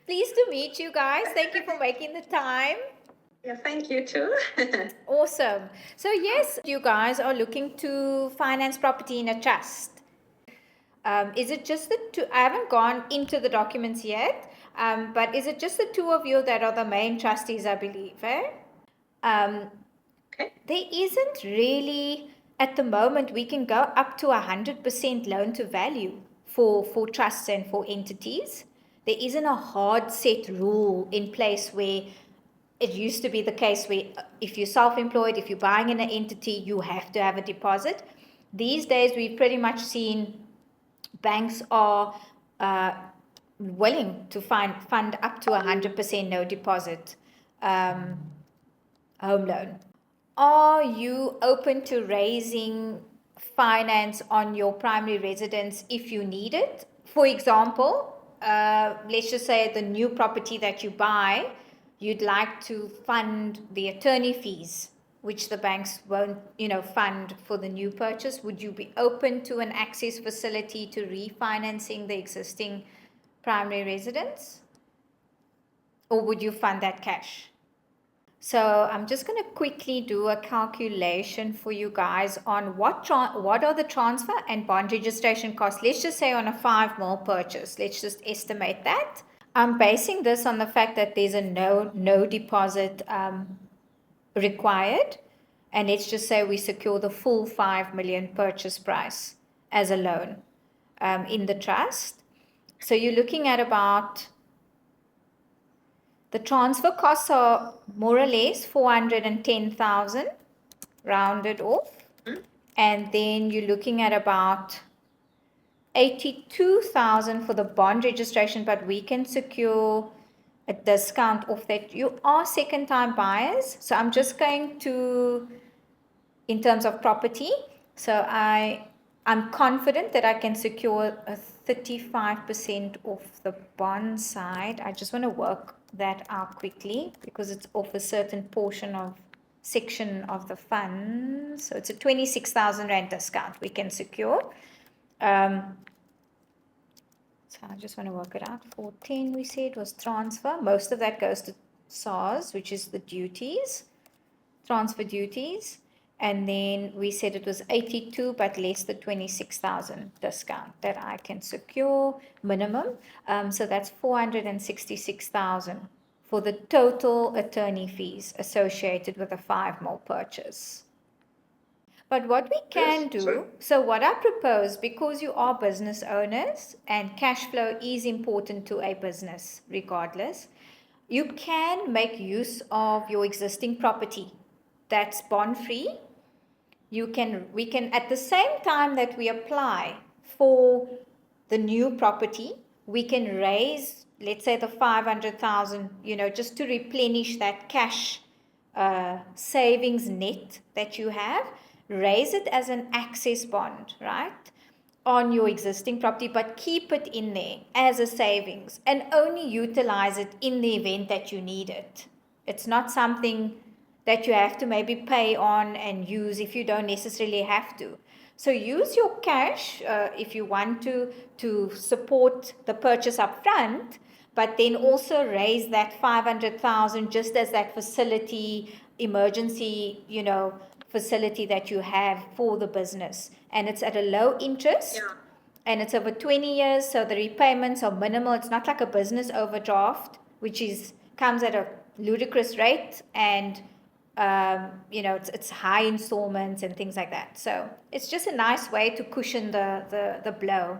Pleased to meet you guys. Thank you for making the time. Yeah, thank you too. Awesome. So yes, you guys are looking to finance property in a trust. Is it just the two? I haven't gone into the documents yet, but is it just the two of you that are the main trustees, I believe, eh? Okay. There isn't really, at the moment, we can go up to 100% loan to value for trusts and for entities. There isn't a hard set rule in place where it used to be the case where if you're self-employed, if you're buying in an entity, you have to have a deposit. These days, we've pretty much seen banks are willing to fund up to 100% no deposit home loan. Are you open to raising finance on your primary residence if you need it? For example, let's just say the new property that you buy, you'd like to fund the attorney fees, which the banks won't, fund for the new purchase. Would you be open to an access facility to refinancing the existing primary residence? Or would you fund that cash? So I'm just going to quickly do a calculation for you guys on what are the transfer and bond registration costs. Let's just say on a 5 mil purchase. Let's just estimate that. I'm basing this on the fact that there's a no deposit required. And let's just say we secure the full 5 million purchase price as a loan in the trust. So you're looking at about, the transfer costs are more or less 410,000 rounded off. And then you're looking at about 82,000 for the bond registration, but we can secure a discount off that. You are second time buyers. So I'm just going to, in terms of property, so I'm confident that I can secure a 35% off the bond side. I just want to work that out quickly because it's off a certain portion of section of the fund. So it's a 26,000 rand discount we can secure. So I just want to work it out. 410 we said was transfer. Most of that goes to SARS, which is the duties, transfer duties. And then we said it was 82, but less the 26,000 discount that I can secure minimum. So that's 466,000 for the total attorney fees associated with a 5 mil purchase. But what we can do, so what I propose, because you are business owners and cash flow is important to a business regardless, you can make use of your existing property that's bond free. We can at the same time that we apply for the new property, we can raise, let's say, the 500,000, just to replenish that cash savings net that you have, raise it as an access bond, right, on your existing property, but keep it in there as a savings and only utilize it in the event that you need it. It's not something that you have to maybe pay on and use if you don't necessarily have to. So use your cash if you want to support the purchase up front, but then also raise that 500,000 just as that facility, emergency, facility that you have for the business. And it's at a low interest. Yeah. And it's over 20 years, so the repayments are minimal. It's not like a business overdraft, which comes at a ludicrous rate, and it's high installments and things like that. So it's just a nice way to cushion the blow.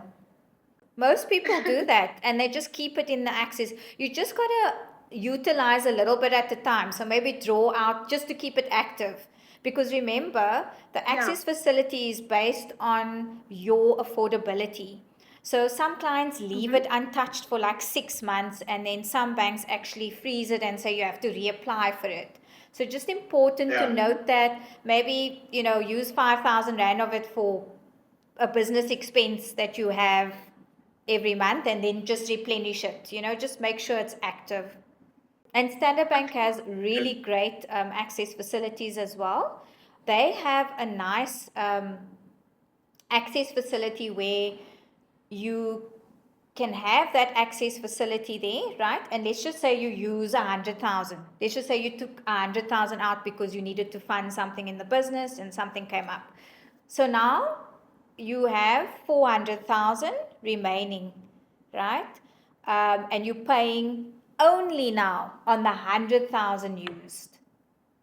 Most people do that, and they just keep it in the access. You just got to utilize a little bit at a time. So maybe draw out just to keep it active. Because remember, the access facility is based on your affordability. So some clients leave it untouched for like 6 months, and then some banks actually freeze it and say you have to reapply for it. So just important to note that maybe, use 5,000 Rand of it for a business expense that you have every month, and then just replenish it, just make sure it's active. And Standard Bank has really great access facilities as well. They have a nice access facility where you can have that access facility there, right? And let's just say you use 100,000. Let's just say you took 100,000 out because you needed to fund something in the business and something came up. So now you have 400,000 remaining, right? And you're paying only now on the 100,000 used.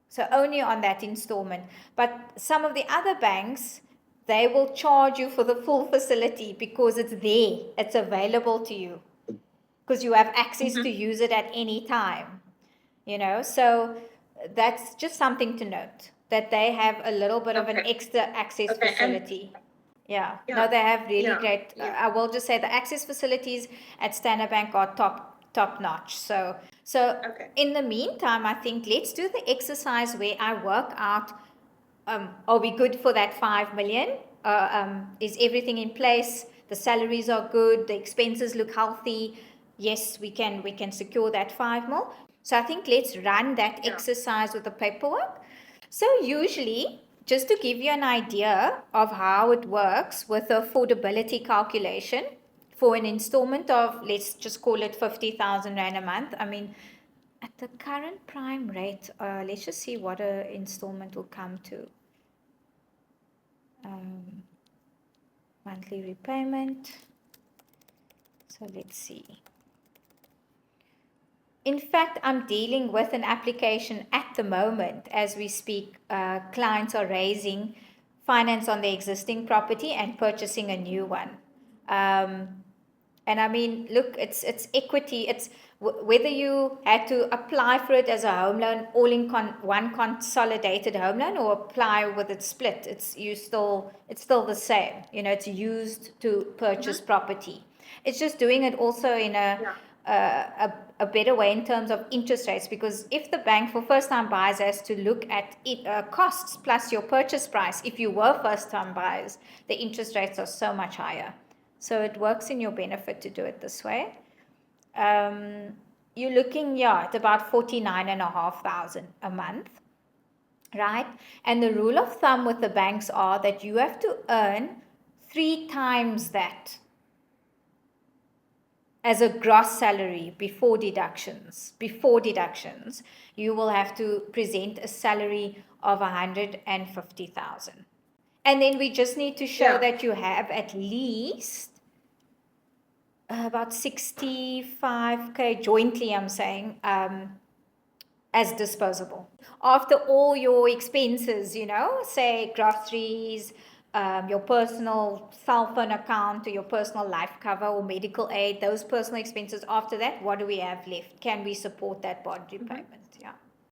So only on that installment. But some of the other banks, they will charge you for the full facility because it's there, it's available to you, because you have access to use it at any time, So that's just something to note, that they have a little bit of an extra access facility. Yeah, no, they have really great. I will just say the access facilities at Standard Bank are top notch. So in the meantime, I think let's do the exercise where I work out. Are we good for that 5 million? Is everything in place? The salaries are good. The expenses look healthy. Yes, we can secure that 5 mil. So I think let's run that exercise with the paperwork. So usually, just to give you an idea of how it works with the affordability calculation for an installment of, let's just call it 50,000 Rand a month. I mean, at the current prime rate, let's just see what an installment will come to. Monthly repayment. So let's see. In fact, I'm dealing with an application at the moment as we speak. Clients are raising finance on the existing property and purchasing a new one. And I mean, look, it's equity. It's whether you had to apply for it as a home loan, all in one consolidated home loan, or apply with it split. It's still the same. It's used to purchase property. It's just doing it also in a better way in terms of interest rates, because if the bank for first-time buyers has to look at it, costs plus your purchase price, if you were first-time buyers, the interest rates are so much higher. So it works in your benefit to do it this way. You're looking, at about 49,500 a month, right? And the rule of thumb with the banks are that you have to earn 3 times that as a gross salary before deductions. Before deductions, you will have to present a salary of 150,000. And then we just need to show that you have at least about 65K jointly, I'm saying, as disposable. After all your expenses, say groceries, your personal cell phone account, or your personal life cover or medical aid, those personal expenses, after that, what do we have left? Can we support that bond repayment? Yeah.